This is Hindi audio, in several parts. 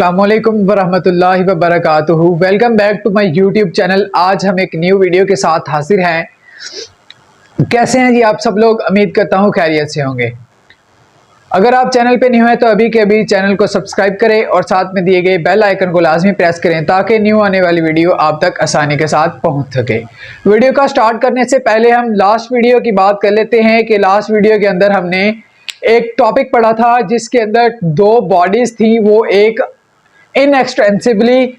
अस्सलामुअलैकुम वरहमतुल्लाहि वबरकातुहू। Welcome back to my YouTube channel. आज हम एक न्यू वीडियो के साथ हाजिर हैं। कैसे हैं जी आप सब लोग? उम्मीद करता हूँ खैरियत से होंगे। अगर आप चैनल पे न्यू हैं तो अभी के अभी चैनल को सब्सक्राइब करें और साथ में दिए गए बेल आइकन को लाजमी प्रेस करें ताकि न्यू आने वाली वीडियो आप तक आसानी के साथ पहुंच सके। वीडियो का स्टार्ट करने से पहले हम लास्ट वीडियो की बात कर लेते हैं कि लास्ट वीडियो के अंदर हमने एक टॉपिक पढ़ा था जिसके अंदर दो बॉडीज थी, वो एक इनएक्सटेंसिबली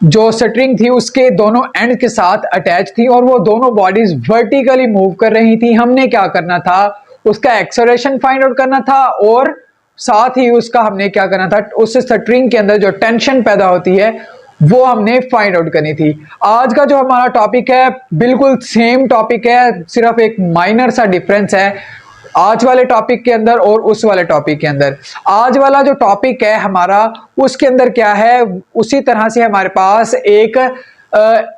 जो स्ट्रिंग थी उसके दोनों एंड के साथ अटैच थी और वो दोनों बॉडीज वर्टिकली मूव कर रही थी। हमने क्या करना था, उसका एक्सेलरेशन फाइंड आउट करना था और साथ ही उसका हमने क्या करना था, उस स्ट्रिंग के अंदर जो टेंशन पैदा होती है वो हमने फाइंड आउट करनी थी। आज का जो हमारा टॉपिक है बिल्कुल सेम टॉपिक है, सिर्फ एक माइनर सा डिफरेंस है आज वाले टॉपिक के अंदर और उस वाले टॉपिक के अंदर। आज वाला जो टॉपिक है हमारा उसके अंदर क्या है, उसी तरह से हमारे पास एक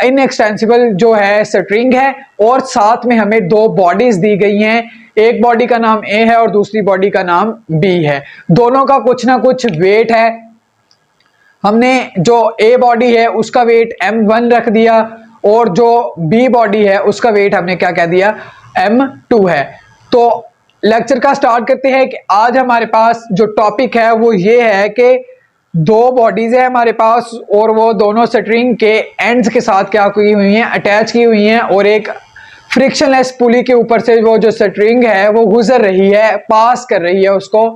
इनएक्सटेंसिबल जो है स्ट्रिंग है और साथ में हमें दो बॉडीज दी गई हैं। एक बॉडी का नाम ए है और दूसरी बॉडी का नाम बी है। दोनों का कुछ ना कुछ वेट है। हमने जो ए बॉडी है उसका वेट m1 रख दिया और जो बी बॉडी है उसका वेट हमने क्या कह दिया, m2 है। तो लेक्चर का स्टार्ट करते हैं कि आज हमारे पास जो टॉपिक है वो ये है कि दो बॉडीज है हमारे पास और वो दोनों स्ट्रिंग के एंड्स के साथ क्या की हुई हैं, अटैच की हुई हैं और एक फ्रिक्शनलेस पुली के ऊपर से वो जो स्ट्रिंग है वो गुजर रही है, पास कर रही है उसको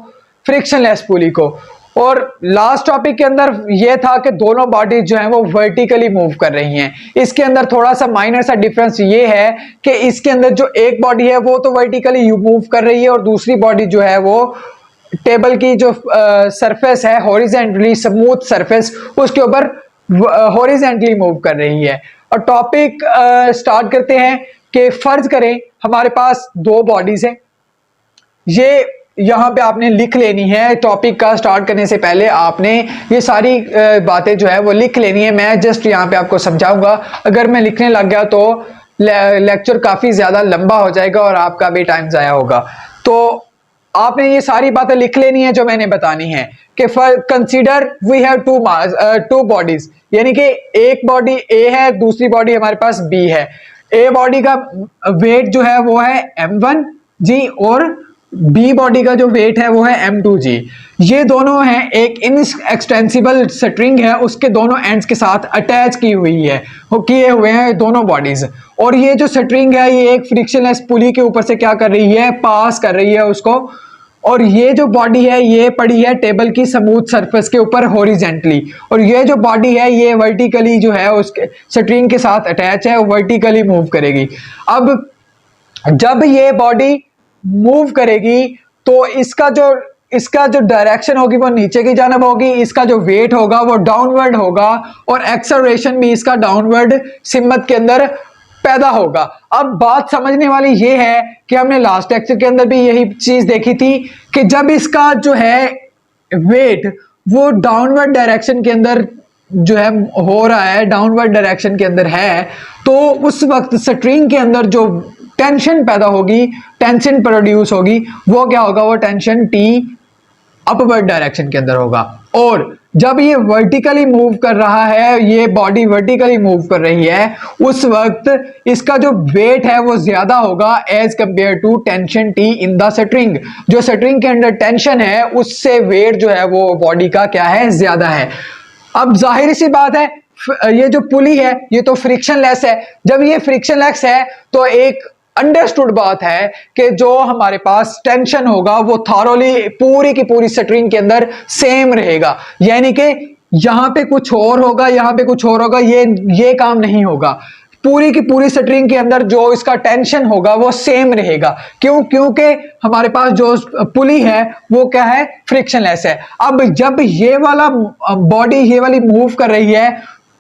फ्रिक्शनलेस पुली को। और लास्ट टॉपिक के अंदर यह था कि दोनों बॉडीज जो हैं वो वर्टिकली मूव कर रही हैं। इसके अंदर थोड़ा सा माइनर सा डिफरेंस ये है कि इसके अंदर जो एक बॉडी है वो तो वर्टिकली मूव कर रही है और दूसरी बॉडी जो है वो टेबल की जो सरफेस है हॉरिजॉन्टली स्मूथ सरफेस उसके ऊपर हॉरिजॉन्टली मूव कर रही है। और टॉपिक स्टार्ट करते हैं कि फर्ज करें हमारे पास दो बॉडीज हैं। ये यहां पे आपने लिख लेनी है, टॉपिक का स्टार्ट करने से पहले आपने ये सारी बातें जो है वो लिख लेनी है। मैं जस्ट यहां पे आपको समझाऊंगा, अगर मैं लिखने लग गया तो लेक्चर काफी ज्यादा लंबा हो जाएगा और आपका भी टाइम जाया होगा। तो आपने ये सारी बातें लिख लेनी है जो मैंने बतानी है कि consider we have two bodies, यानी कि एक बॉडी ए है, दूसरी बॉडी हमारे पास बी है। ए बॉडी का वेट जो है वो है m1 जी और बी बॉडी का जो वेट है वो है m2 जी। ये दोनों हैं एक इनएक्सटेंसिबल स्ट्रिंग है, उसके दोनों एंड्स के साथ अटैच की हुई है, किए हुए हैं दोनों बॉडीज। और ये जो स्ट्रिंग है ये एक फ्रिक्शनलेस पुली के ऊपर से क्या कर रही है, पास कर रही है उसको। और ये जो बॉडी है ये पड़ी है टेबल की स्मूथ सरफेस के ऊपर हॉरिजॉन्टली, और ये जो बॉडी है ये वर्टिकली जो है उसके स्ट्रिंग के साथ अटैच है, वर्टिकली मूव करेगी। अब जब ये बॉडी मूव करेगी तो इसका जो डायरेक्शन होगी वो नीचे की जानब होगी, इसका जो वेट होगा वो डाउनवर्ड होगा और एक्सेलरेशन भी इसका डाउनवर्ड सिमत के अंदर पैदा होगा। अब बात समझने वाली ये है कि हमने लास्ट लेक्चर के अंदर भी यही चीज देखी थी कि जब इसका जो है वेट वो डाउनवर्ड डायरेक्शन के अंदर जो है हो रहा है, डाउनवर्ड डायरेक्शन के अंदर है, तो उस वक्त स्ट्रिंग के अंदर जो टेंशन पैदा होगी, टेंशन प्रोड्यूस होगी, वो क्या होगा, वो टेंशन टी अपवर्ड डायरेक्शन के अंदर होगा। और जब ये वर्टिकली मूव कर रहा है, ये बॉडी वर्टिकली मूव कर रही है, उस वक्त इसका जो वेट है वो ज्यादा होगा as compare to tension T in the string. जो स्ट्रिंग के अंदर टेंशन है उससे वेट जो है वो बॉडी का क्या है, ज्यादा है। अब जाहिर सी बात है ये जो पुली है ये तो फ्रिक्शनलेस है। जब ये फ्रिक्शनलेस है तो एक अंडरस्टूड बात है कि जो हमारे पास टेंशन होगा वो थॉरोली पूरी की पूरी स्ट्रिंग के अंदर सेम रहेगा, यानी कि यहां पे कुछ और होगा, यहां पे कुछ और होगा, ये काम नहीं होगा। पूरी की पूरी स्ट्रिंग के अंदर जो इसका टेंशन होगा वो सेम रहेगा। क्यों? क्योंकि हमारे पास जो पुली है वो क्या है, फ्रिक्शनलेस है। अब जब ये वाला बॉडी ये वाली मूव कर रही है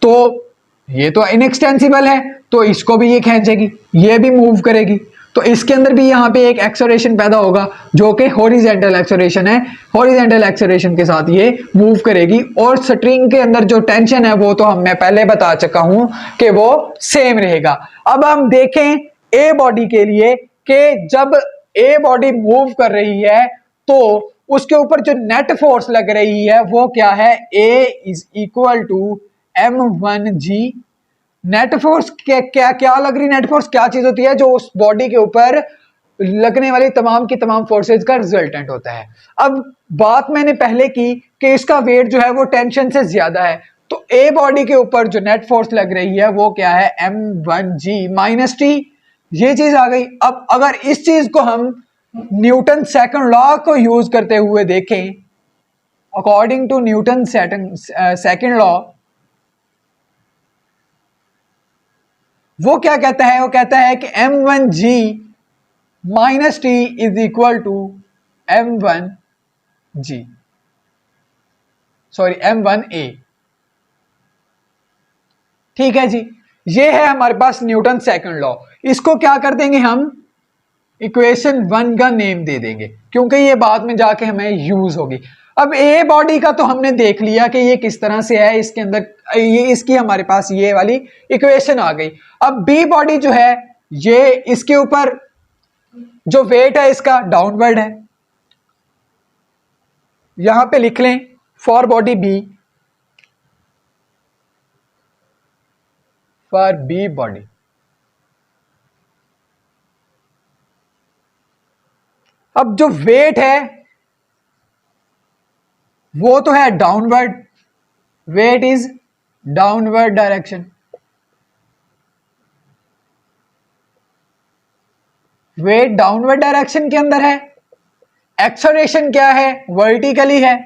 तो ये तो इनएक्सटेंसिबल है, तो इसको भी ये खींचेगी, ये भी मूव करेगी, तो इसके अंदर भी यहाँ पे एक एक्सेलरेशन पैदा होगा जो कि हॉरिजॉन्टल एक्सेलरेशन है। हॉरिजॉन्टल एक्सेलरेशन के साथ ये मूव करेगी और स्ट्रिंग के अंदर जो टेंशन है वो तो मैं पहले बता चुका हूं कि वो सेम रहेगा। अब हम देखें ए बॉडी के लिए कि जब ए बॉडी मूव कर रही है तो उसके ऊपर जो नेट फोर्स लग रही है वो क्या है, A is equal to m1g। Net force क्या क्या क्या लग रही, नेट फोर्स क्या चीज होती है, जो उस बॉडी के ऊपर लगने वाली तमाम की तमाम फोर्सेज का रिजल्टेंट होता है। अब बात मैंने पहले की कि इसका वेट जो है वो टेंशन से ज्यादा है, तो ए बॉडी के ऊपर जो नेट फोर्स लग रही है वो क्या है, m1g माइनस टी। ये चीज आ गई। अब अगर इस चीज को हम न्यूटन सेकंड लॉ को यूज करते हुए देखें, according to Newton second law, वो क्या कहता है, वो कहता है कि m1g minus T is equal to m1g, sorry m1a। ठीक है जी, ये है हमारे पास न्यूटन सेकंड लॉ। इसको क्या कर देंगे हम, इक्वेशन 1 का नेम दे देंगे, क्योंकि ये बाद में जाके हमें यूज होगी। अब ए बॉडी का तो हमने देख लिया कि ये किस तरह से है, इसके अंदर ये इसकी हमारे पास ये वाली इक्वेशन आ गई। अब बी बॉडी जो है, ये इसके ऊपर जो वेट है इसका डाउनवर्ड है, यहां पे लिख लें for body B, for B body. अब जो वेट है वो तो है downward, weight is downward direction. Weight downward direction के अंदर है। एक्सेलरेशन क्या है, वर्टिकली है।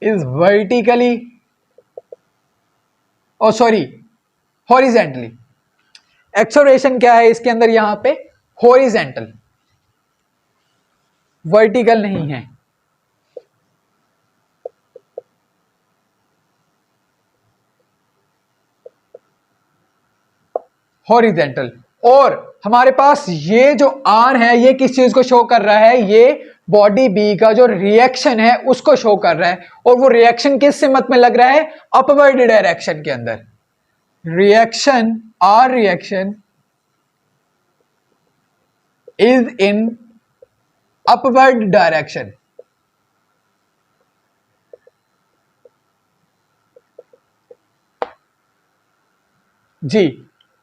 Is vertically, oh sorry horizontally. Acceleration क्या है इसके अंदर, यहां पे हॉरिजेंटल, वर्टिकल नहीं है। हॉरिजेंटल। और हमारे पास ये जो आर है ये किस चीज को शो कर रहा है, ये बॉडी बी का जो रिएक्शन है उसको शो कर रहा है। और वो रिएक्शन किस सिमत में लग रहा है, अपवर्ड डायरेक्शन के अंदर। Reaction, R reaction is in upward direction. जी,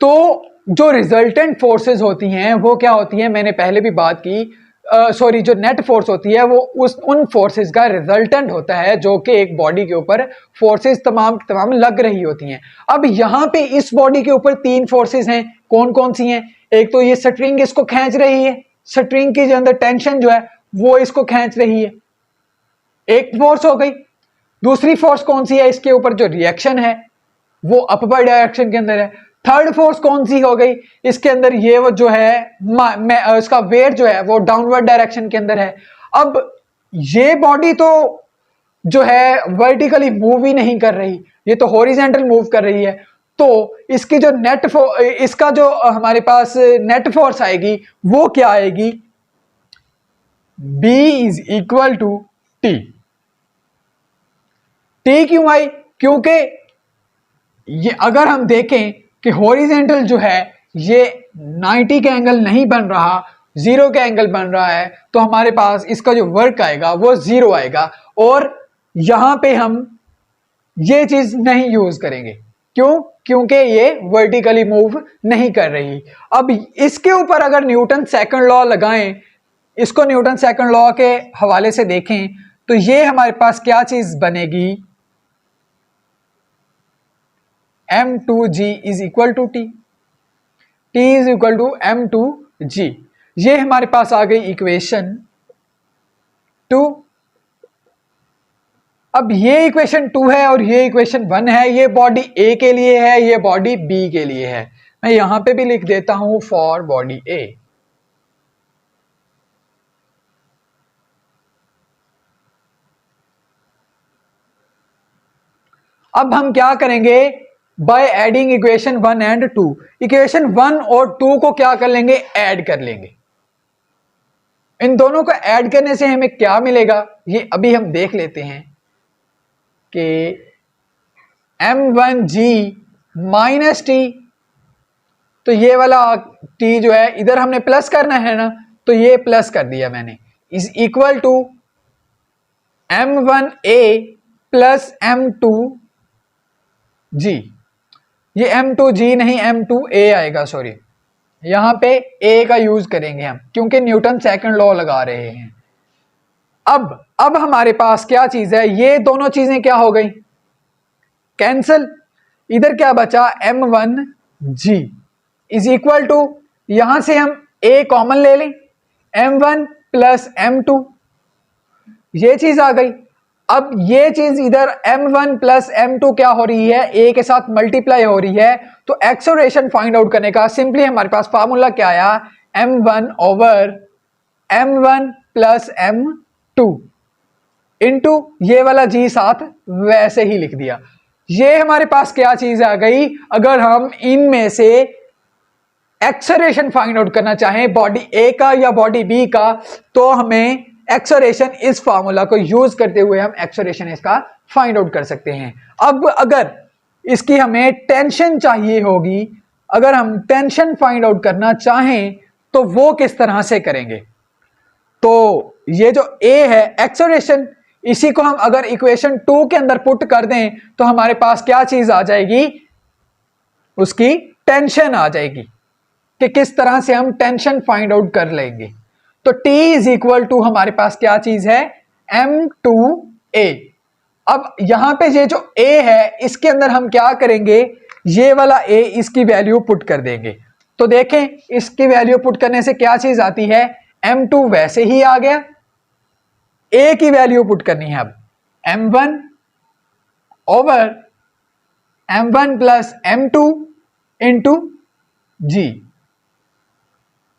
तो जो रिजल्टेंट फोर्सेस होती हैं वो क्या होती हैं, मैंने पहले भी बात की, सॉरी जो नेट फोर्स होती है वो उन फोर्सेस का रिजल्टेंट होता है जो कि एक बॉडी के ऊपर फोर्सेस तमाम लग रही होती हैं। अब यहां पे इस बॉडी के ऊपर तीन फोर्सेस हैं, कौन कौन सी हैं, एक तो ये स्ट्रिंग इसको खींच रही है, स्ट्रिंग के जो अंदर टेंशन जो है वो इसको खींच रही है, एक फोर्स हो गई। दूसरी फोर्स कौन सी है, इसके ऊपर जो रिएक्शन है वो अपवर्ड डायरेक्शन के अंदर है। थर्ड फोर्स कौन सी हो गई, इसके अंदर ये वो जो है इसका वेट जो है वो डाउनवर्ड डायरेक्शन के अंदर है। अब ये बॉडी तो जो है वर्टिकली मूव ही नहीं कर रही, ये तो हॉरिजॉन्टल मूव कर रही है। तो इसकी जो इसका जो हमारे पास नेट फोर्स आएगी वो क्या आएगी, B is equal to T. T क्यों आई, क्योंकि ये अगर हम देखें कि हॉरिजॉन्टल जो है ये 90 का एंगल नहीं बन रहा, 0 का एंगल बन रहा है, तो हमारे पास इसका जो वर्क आएगा वो 0 आएगा। और यहां पे हम ये चीज नहीं यूज करेंगे, क्यों, क्योंकि ये वर्टिकली मूव नहीं कर रही। अब इसके ऊपर अगर न्यूटन सेकंड लॉ लगाएं, इसको न्यूटन सेकंड लॉ के हवाले से देखें, तो ये हमारे पास क्या चीज बनेगी, m2g is equal to T, T is equal to m2g। ये हमारे पास आ गई इक्वेशन 2। अब ये इक्वेशन 2 है और ये इक्वेशन 1 है, ये बॉडी ए के लिए है, ये बॉडी बी के लिए है। मैं यहां पे भी लिख देता हूं फॉर बॉडी ए। अब हम क्या करेंगे, by adding equation 1 and 2, equation 1 और 2 को क्या कर लेंगे, ऐड कर लेंगे। इन दोनों को ऐड करने से हमें क्या मिलेगा, ये अभी हम देख लेते हैं कि m1g माइनस टी तो ये वाला t जो है इधर हमने प्लस करना है ना, तो ये प्लस कर दिया मैंने, is equal to m1a plus m2g। ये m2g नहीं m2a आएगा, सॉरी, यहां पे a का यूज करेंगे हम क्योंकि न्यूटन सेकंड लॉ लगा रहे हैं। अब हमारे पास क्या चीज है, ये दोनों चीजें क्या हो गई, कैंसल। इधर क्या बचा, m1g इज इक्वल टू, यहां से हम a कॉमन ले लें, m1 प्लस m2, ये चीज आ गई। अब ये चीज इधर m1 प्लस m2 क्या हो रही है, a के साथ मल्टीप्लाई हो रही है, तो एक्सेलरेशन फाइंड आउट करने का सिंपली हमारे पास फार्मूला क्या आया, m1 over m1 plus m2 into ये वाला g साथ वैसे ही लिख दिया। ये हमारे पास क्या चीज आ गई, अगर हम इनमें से एक्सेलरेशन फाइंड आउट करना चाहें बॉडी ए का या बॉडी बी का, तो हमें एक्सेलरेशन इस फार्मूला को यूज करते हुए हम एक्सेलरेशन इसका फाइंड आउट कर सकते हैं। अब अगर इसकी हमें टेंशन चाहिए होगी, अगर हम टेंशन फाइंड आउट करना चाहें तो वो किस तरह से करेंगे, तो ये जो ए है एक्सेलरेशन, इसी को हम अगर इक्वेशन 2 के अंदर पुट कर दें तो हमारे पास क्या चीज आ जाएगी, उसकी टेंशन आ जाएगी कि किस तरह से हम टेंशन फाइंड आउट कर लेंगे। तो T इज इक्वल टू हमारे पास क्या चीज है, m2a। अब यहां पे ये जो a है इसके अंदर हम क्या करेंगे, ये वाला a इसकी वैल्यू पुट कर देंगे। तो देखें इसकी वैल्यू पुट करने से क्या चीज आती है, m2 वैसे ही आ गया, a की वैल्यू पुट करनी है अब m1 over m1 plus m2 into g।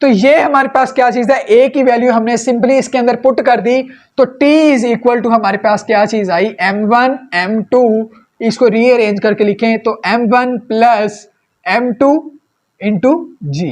तो ये हमारे पास क्या चीज है, a की वैल्यू हमने सिंपली इसके अंदर पुट कर दी, तो t इज इक्वल टू हमारे पास क्या चीज आई, m1 m2, इसको रीअरेंज करके लिखें तो m1 plus m2 into g।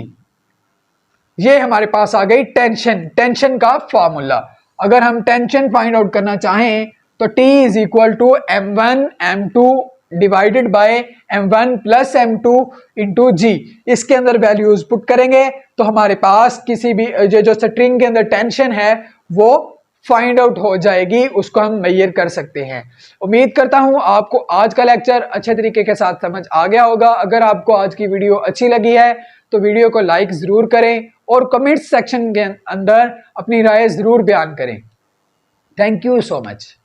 ये हमारे पास आ गई टेंशन का फॉर्मूला। अगर हम टेंशन फाइंड आउट करना चाहें तो t is equal to m1 m2 divided by m1 plus m2 into g। इसके अंदर वैल्यूज पुट करेंगे तो हमारे पास किसी भी जो स्ट्रिंग के अंदर टेंशन है वो फाइंड आउट हो जाएगी, उसको हम मेजर कर सकते हैं। उम्मीद करता हूं आपको आज का लेक्चर अच्छे तरीके के साथ समझ आ गया होगा। अगर आपको आज की वीडियो अच्छी लगी है तो वीडियो को लाइक जरूर करें और कमेंट सेक्शन के अंदर अपनी राय जरूर बयान करें। Thank you so much.